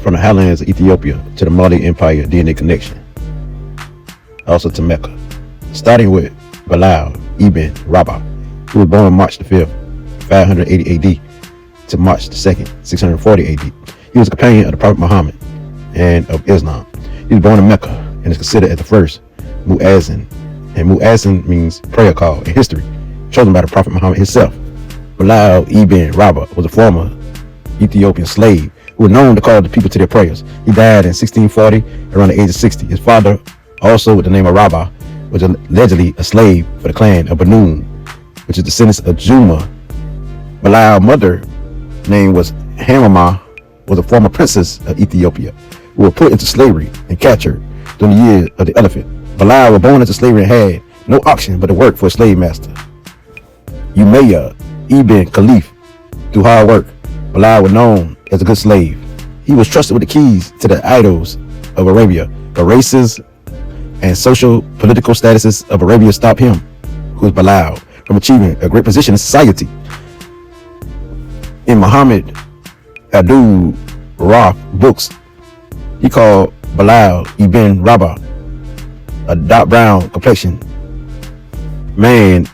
from the highlands of Ethiopia to the Mali Empire DNA connection, also to Mecca, starting with Bilal ibn Rabah, who was born March the 5th, 580 AD to March the 2nd, 640 AD. He was a companion of the Prophet Muhammad and of Islam. He was born in Mecca and is considered as the first Mu'azzin, and Mu'azzin means prayer call in history, chosen by the Prophet Muhammad himself. Bilal ibn Rabah was a former Ethiopian slave who was known to call the people to their prayers. He died in 1640 around the age of 60. His father, also with the name of Rabah, was allegedly a slave for the clan of Banu, which is descendants of Juma. Bilal's mother name was Hamama, was a former princess of Ethiopia who was put into slavery and captured during the year of the elephant. Bilal was born into slavery and had no option but to work for a slave master, Umayyah ibn Khalif. Through hard work, Bilal was known as a good slave. He was trusted with the keys to the idols of Arabia, but races and social political statuses of Arabia stopped him, who was Bilal, from achieving a great position in society. In Muhammad Abdul Raf books, he called Bilal ibn Rabah a dark brown complexion man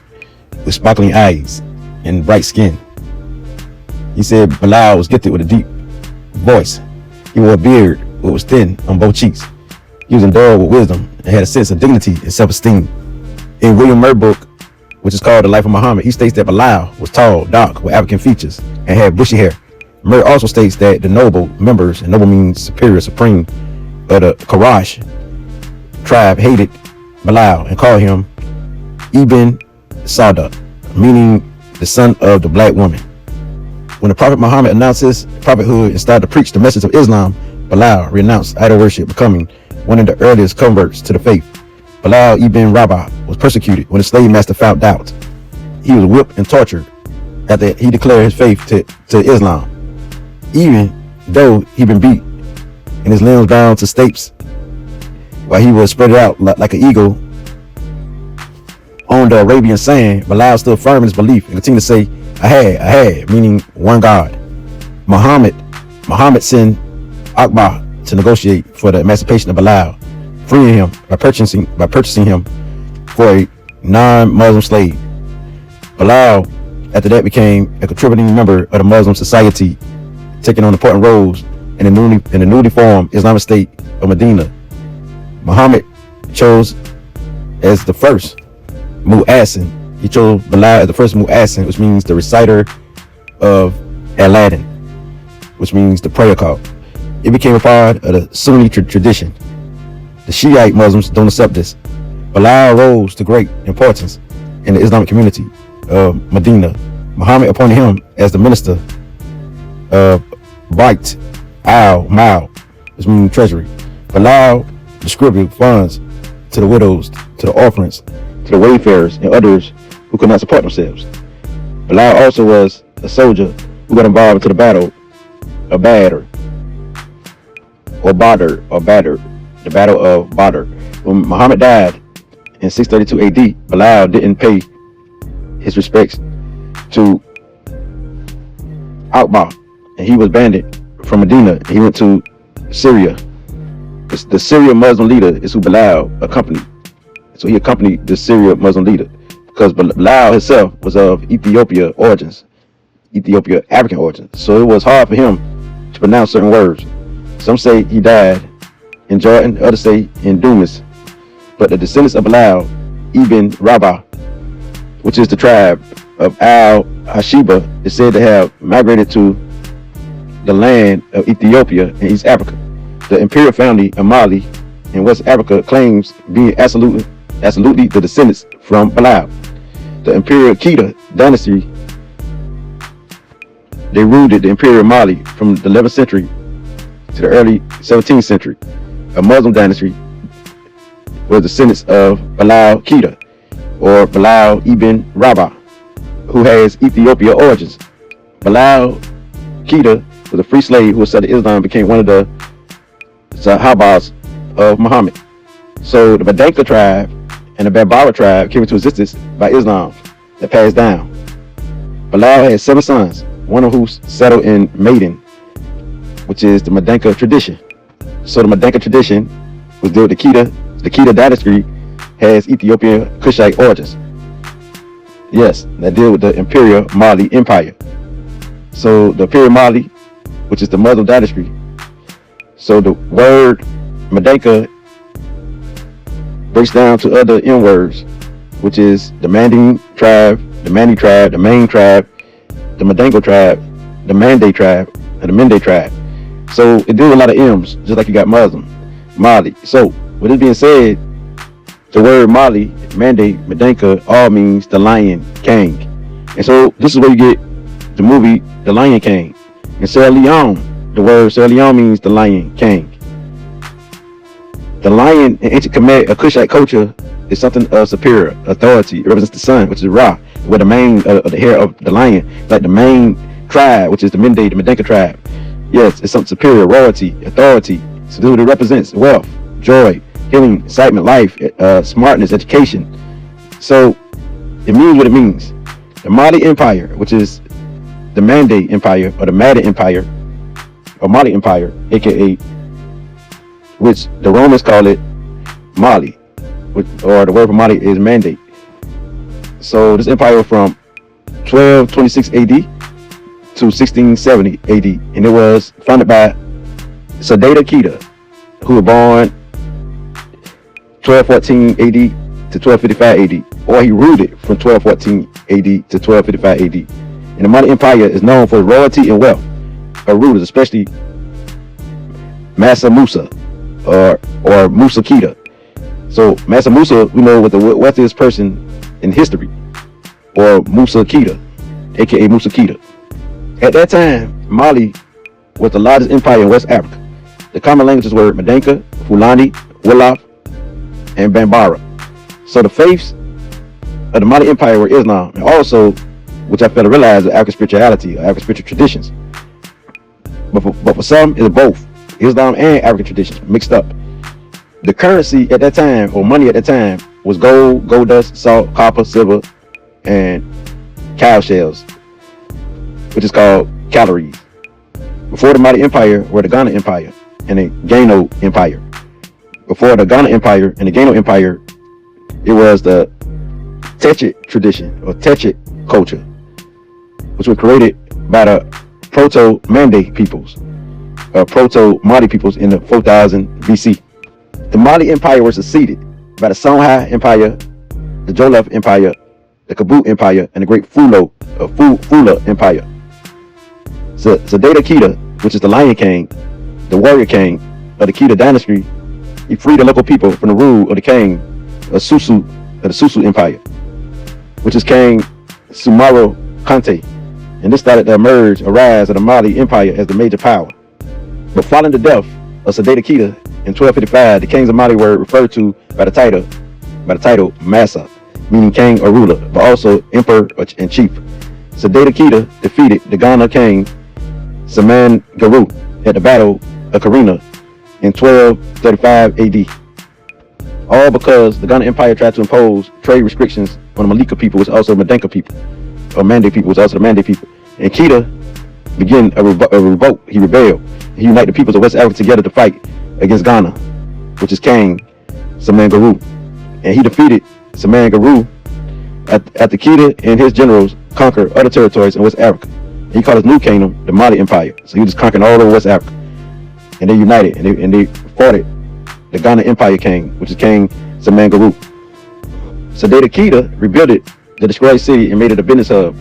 with sparkling eyes and bright skin. He said Bilal was gifted with a deep voice. He wore a beard which was thin on both cheeks. He was endowed with wisdom and had a sense of dignity and self-esteem. In William Murr's book, which is called The Life of Muhammad, he states that Bilal was tall, dark, with African features, and had bushy hair. Murr also states that the noble members, and noble means superior, supreme, of the Quraysh tribe hated Bilal and called him Ibn Sauda, meaning the son of the black woman. When the Prophet Muhammad announced his prophethood and started to preach the message of Islam, Bilal renounced idol worship, becoming one of the earliest converts to the faith. Bilal ibn Rabah was persecuted when the slave master found out. He was whipped and tortured after he declared his faith to Islam. Even though he'd been beat and his limbs bound to stakes while he was spread out like an eagle on the Arabian sand, Bilal stood firm in his belief and continued to say, Ahad, meaning one God. Muhammad sent Akbar to negotiate for the emancipation of Bilal, freeing him by purchasing him for a non-Muslim slave. Bilal, after that, became a contributing member of the Muslim society, taking on important roles in the newly formed Islamic State of Medina. Muhammad chose as the first Mu'azzin. He chose Bilal as the first Mu'azzin, which means the reciter of Aladdin, which means the prayer call. It became a part of the Sunni tradition. The Shiite Muslims don't accept this. Bilal rose to great importance in the Islamic community of Medina. Muhammad appointed him as the minister of Bait al-Mal, which means treasury. Bilal distributed funds to the widows, to the orphans, to the wayfarers, and others who could not support themselves. Bilal also was a soldier who got involved into the battle of Badr, the battle of Badr. When Muhammad died in 632 AD, Bilal didn't pay his respects to Akbar, and he was banned from Medina. He went to Syria. The Syrian Muslim leader is who Bilal accompanied. So he accompanied the Syrian Muslim leader because Bilal himself was of African origins. So it was hard for him to pronounce certain words. Some say he died in Jordan, others say in Dumas. But the descendants of Bilal ibn Rabah, which is the tribe of Al-Hashiba, is said to have migrated to the land of Ethiopia in East Africa. The imperial family of Mali in West Africa claims being absolutely the descendants from Bilal. The imperial Keita dynasty, they ruled the imperial Mali from the 11th century to the early 17th century. A Muslim dynasty was descendants of Bilal Keita, or Bilal ibn Rabah, who has Ethiopia origins. Bilal Keita was a free slave who accepted Islam and became one of the Sahabas of Muhammad. So the Mandinka tribe and the Bambara tribe came into existence by Islam that passed down. Bilal had 7 sons, one of whom settled in Mende, which is the Mandinka tradition. So the Mandinka tradition was dealt with the Keita. The Keita dynasty has Ethiopian Kushite origins. Yes, that deal with the Imperial Mali Empire. So the Imperial Mali, which is the Muslim dynasty. So the word Mandinka breaks down to other N words, which is the Manding tribe, the Mandi tribe, the Main tribe, the Mandingo tribe, the Mende tribe, and the Mende tribe. So it deals with a lot of M's, just like you got Muslim, Mali. So with this being said, the word Mali, Mende, Mandinka all means the Lion King. And so this is where you get the movie The Lion King. In Sierra Leone, the word Sierra Leone means the Lion King. The lion in ancient Kemet, a Kushite culture, is something of superior authority. It represents the sun, which is Ra, where the mane of the hair of the lion, like the main tribe, which is the Mende, the Mandinka tribe. Yes, it's something superior, royalty, authority. So this is what it represents: wealth, joy, healing, excitement, life, smartness, education. So it means what it means. The Mali Empire, which is the Mende Empire or the Madi Empire or Mali Empire, aka which the Romans call it Mali, or the word for Mali is Mende. So this empire was from 1226 AD to 1670 AD, and it was founded by Sundiata Keita, who was born 1214 AD to 1255 AD, or he ruled it from 1214 AD to 1255 AD. And the Mali Empire is known for royalty and wealth of rulers, especially Mansa Musa or Musa Keita. So Mansa Musa, we know, was the wealthiest person in history, or Musa Keita, aka Musa Keita. At that time, Mali was the largest empire in West Africa. The common languages were Mandinka, Fulani, Wolof, and Bambara. So the faiths of the Mali Empire were Islam, and also, which I failed to realize, African spirituality or African spiritual traditions. But for some, it's both Islam and African traditions mixed up. The currency at that time, or money at that time, was gold, gold dust, salt, copper, silver, and cow shells, which is called calories. Before the Mali Empire were the Ghana Empire and the Gano Empire. Before the Ghana Empire and the Gano Empire, it was the Techet tradition or Techet culture, which was created by the Proto-Mande peoples, Proto-Mali peoples in the 4000 BC. The Mali Empire was succeeded by the Songhai Empire, the Jollof Empire, the Kabul Empire, and the Great Fula Empire. So Sundiata Keita, which is the Lion King, the Warrior King of the Keita dynasty, he freed the local people from the rule of the king of the Susu Empire, which is King Sumaro Kante. And this started to arise of the Mali Empire as the major power. But following the death of Sundiata Keita in 1255, the kings of Mali were referred to by the title Massa, meaning king or ruler, but also emperor and chief. Sundiata Keita defeated the Ghana king Saman Garu at the Battle of Karina in 1235 AD. All because the Ghana Empire tried to impose trade restrictions on the Malika people, which is also the Mandinka people, or Mande people, which is also the Mande people. And Keita began a revolt. He rebelled. He united the peoples of West Africa together to fight against Ghana, which is King Saman Garu. And he defeated Saman Garu after Keita and his generals conquered other territories in West Africa. He called his new kingdom the Mali Empire. So he was conquering all over West Africa. And they united and they fought it. The Ghana Empire king, which is King Saman Garu. Sundiata Keita rebuilt the destroyed city and made it a business hub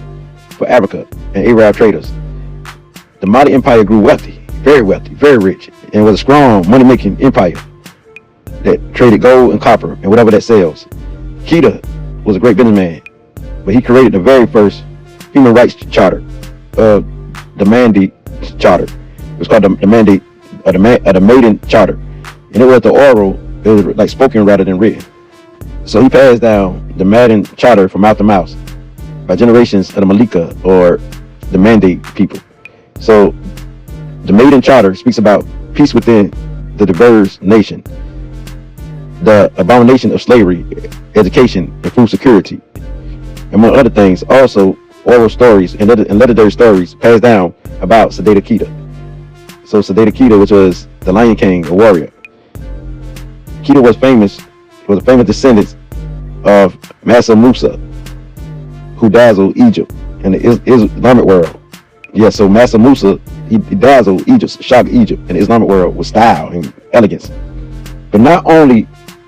for Africa and Arab traders. The Mali Empire grew wealthy, very rich, and was a strong money-making empire that traded gold and copper and whatever that sells. Keita was a great businessman, but he created the very first human rights charter, the Mende Charter. It was called the Mende, the Maiden Charter, and it was the oral. It was like spoken rather than written. So he passed down the Maiden Charter from mouth to mouth by generations of the Malika or the Mende people. So the Maiden Charter speaks about peace within the diverse nation, the abomination of slavery, education, and food security, among other things. Also, oral stories and legendary stories passed down about Sundiata Keita. So Sundiata Keita, which was the Lion King, a warrior. Keita was a famous descendant of Mansa Musa, who dazzled Egypt and the Islamic world. Yeah, so Mansa Musa, he dazzled Egypt, shocked Egypt and the Islamic world with style and elegance. But not only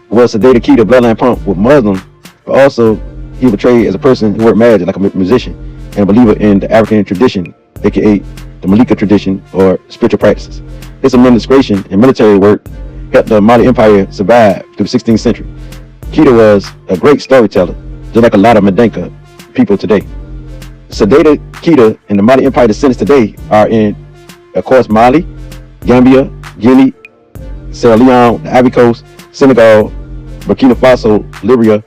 was Sundiata Keita bloodline pumped with Muslim, but also he was portrayed as a person who worked magic, like a musician, and a believer in the African tradition, aka the Mandinka tradition or spiritual practices. His administration and military work helped the Mali Empire survive through the 16th century. Keita was a great storyteller, just like a lot of Mandinka people today. Sundiata Keita and the Mali Empire descendants today are in, of course, Mali, Gambia, Guinea, Sierra Leone, the Ivory Coast, Senegal, Burkina Faso, Libya,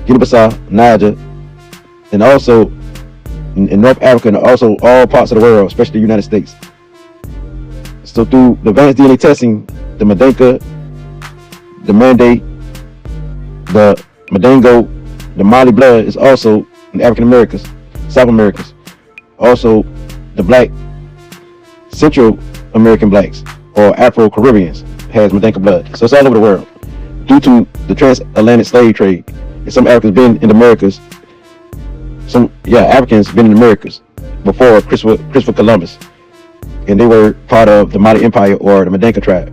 Guinea-Bissau, Niger, and also in North Africa, and also all parts of the world, especially the United States. So through the advanced DNA testing, the Mandinka, the Mende, the Mandingo, the Mali blood is also in the African Americas, South Americans, also the Black Central American blacks or Afro-Caribbeans has Mandinka blood. So it's all over the world. Due to the transatlantic slave trade, and some Africans been in the Americas, Africans been in the Americas before Christopher Columbus, and they were part of the Mali Empire or the Mandinka tribe,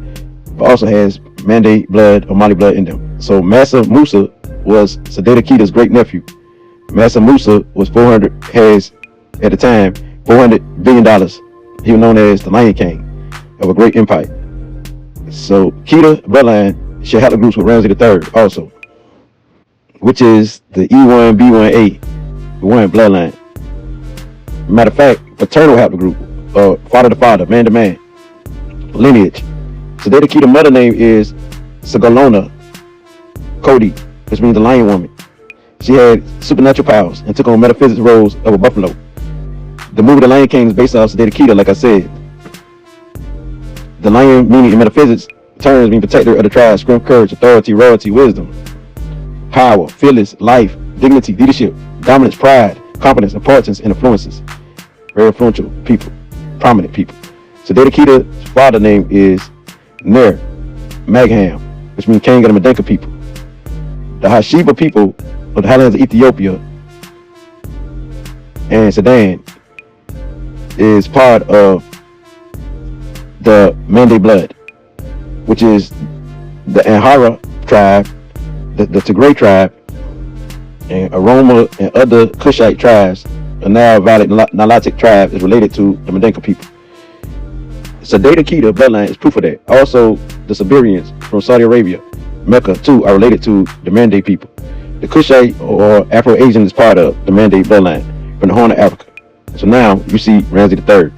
but also has Mende blood or Mali blood in them. So Mansa Musa was Sundiata Keita's great nephew. Mansa Musa was has at the time $400 billion. He was known as the Lion King of a great empire. So Keita bloodline share haplogroups with Ramses III also, which is the E1B1A1 bloodline. Matter of fact, paternal haplogroup, or father to father, man to man, lineage. Sundiata Keita's mother name is Sagolona Cody, which means the lion woman. She had supernatural powers and took on metaphysics roles of a buffalo. The movie The Lion King is based off Sundiata Keita, like I said. The lion meaning in metaphysics terms mean protector of the tribe, strength, courage, authority, royalty, wisdom, power, fearless, life, dignity, leadership, dominance, pride, competence, importance, and influences. Very influential people, prominent people. Sundiata Keita's father name is Ner Magham, which means king of the Mandinka people. The Hashiba people of the highlands of Ethiopia and Sudan is part of the Mende blood, which is the Amhara tribe, the Tigray tribe, and Aroma and other Kushite tribes, the Nile Valley Nilotic tribe is related to the Mandinka people. Sundiata Keita bloodline is proof of that. Also, the Siberians from Saudi Arabia, Mecca too, are related to the Mende people. The Kushite or Afro-Asian is part of the Mende bloodline from the Horn of Africa. So now you see Ramses III.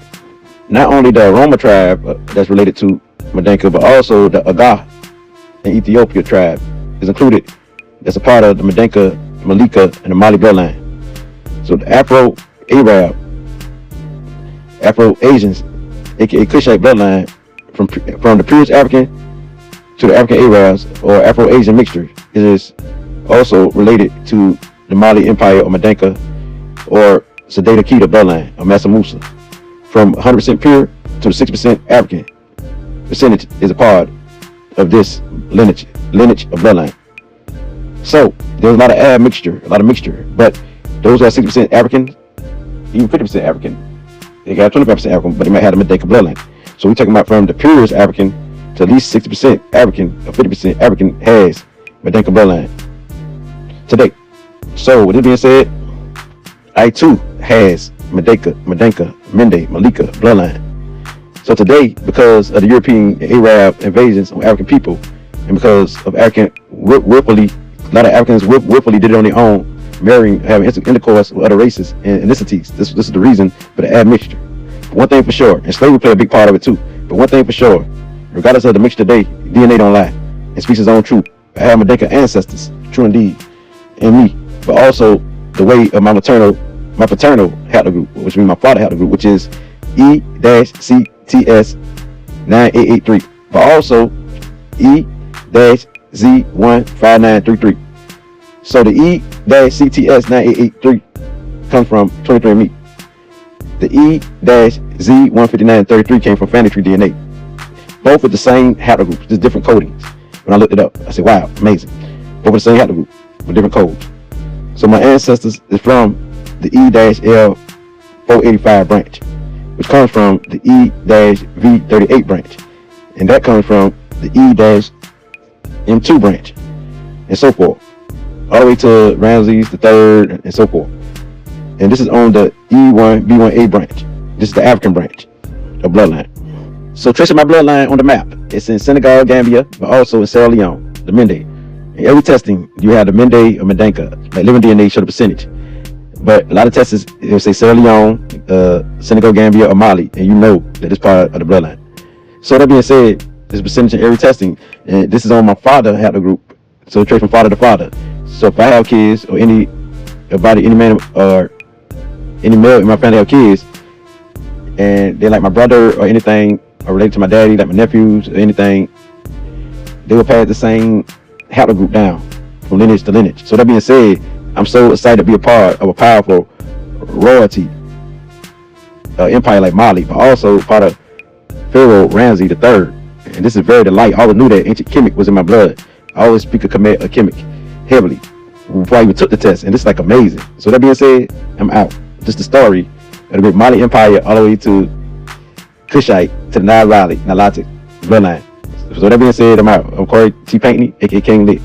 Not only the Aroma tribe that's related to Mandinka, but also the Aga and Ethiopia tribe is included. That's a part of the Mandinka, Malika, and the Mali bloodline. So the Afro-Arab, Afro-Asians, aka Kushite bloodline, from the purest African to the African Arabs or Afro-Asian mixture, is also related to the Mali Empire or Mandinka or Sundiata Keita bloodline of Mansa Musa. From 100% pure to the 6% African percentage is a part of this lineage of bloodline. So there's a lot of admixture, but those who are 60% African, even 50% African, they got 25% African, but they might have the Mandinka bloodline. So we're talking about from the purest African to at least 60% African or 50% African has Mandinka bloodline today. So with this being said, I too has Mandinka, Mende, Malika bloodline. So today, because of the European and Arab invasions of African people, and because of African willfully, a lot of Africans willfully did it on their own, marrying, having intercourse with other races and ethnicities. This is the reason for the admixture. One thing for sure, and slavery played a big part of it too, but one thing for sure, regardless of the mixture today, DNA don't lie and speaks its own truth. I have Mandinka ancestors, true indeed, in me, but also the way of my paternal haplogroup, which means my father haplogroup, which is E-CTS9883, but also E-Z15933. So the E-CTS9883 comes from 23andMe. The Z15933 came from Familytree DNA. Both with the same haplogroups, just different codings. When I looked it up, I said, wow, amazing. Both with the same haplogroup, with different codes. So my ancestors is from the E-L485 branch, which comes from the E-V38 branch. And that comes from the E-M2 branch, and so forth. All the way to Ramses the 3rd, and so forth. And this is on the E1B1A branch. This is the African branch of bloodline. So tracing my bloodline on the map, it's in Senegal, Gambia, but also in Sierra Leone, the Mende. In every testing, you have the Mende or Mandinka, like living DNA show the percentage. But a lot of tests, it'll say Sierra Leone, Senegal, Gambia, or Mali, and you know that it's part of the bloodline. So that being said, this percentage in every testing, and this is on my father haplogroup, so trace from father to father. So if I have kids, or any man or any male in my family have kids, and they're like my brother or anything, or related to my daddy, like my nephews or anything, they will pass the same haplogroup down from lineage to lineage. So that being said, I'm so excited to be a part of a powerful royalty empire like Mali, but also part of Pharaoh Ramses the 3rd. And this is very delight. I always knew that ancient Kemet was in my blood. I always speak of Kemet heavily before I even took the test, and this is like amazing. So that being said, I'm out. Just the story of the great Mali Empire all the way to Kushite to the Nile Valley, Nilotic bloodline. So that being said, I'm out. I'm Corey T. Paintney, aka King Lit.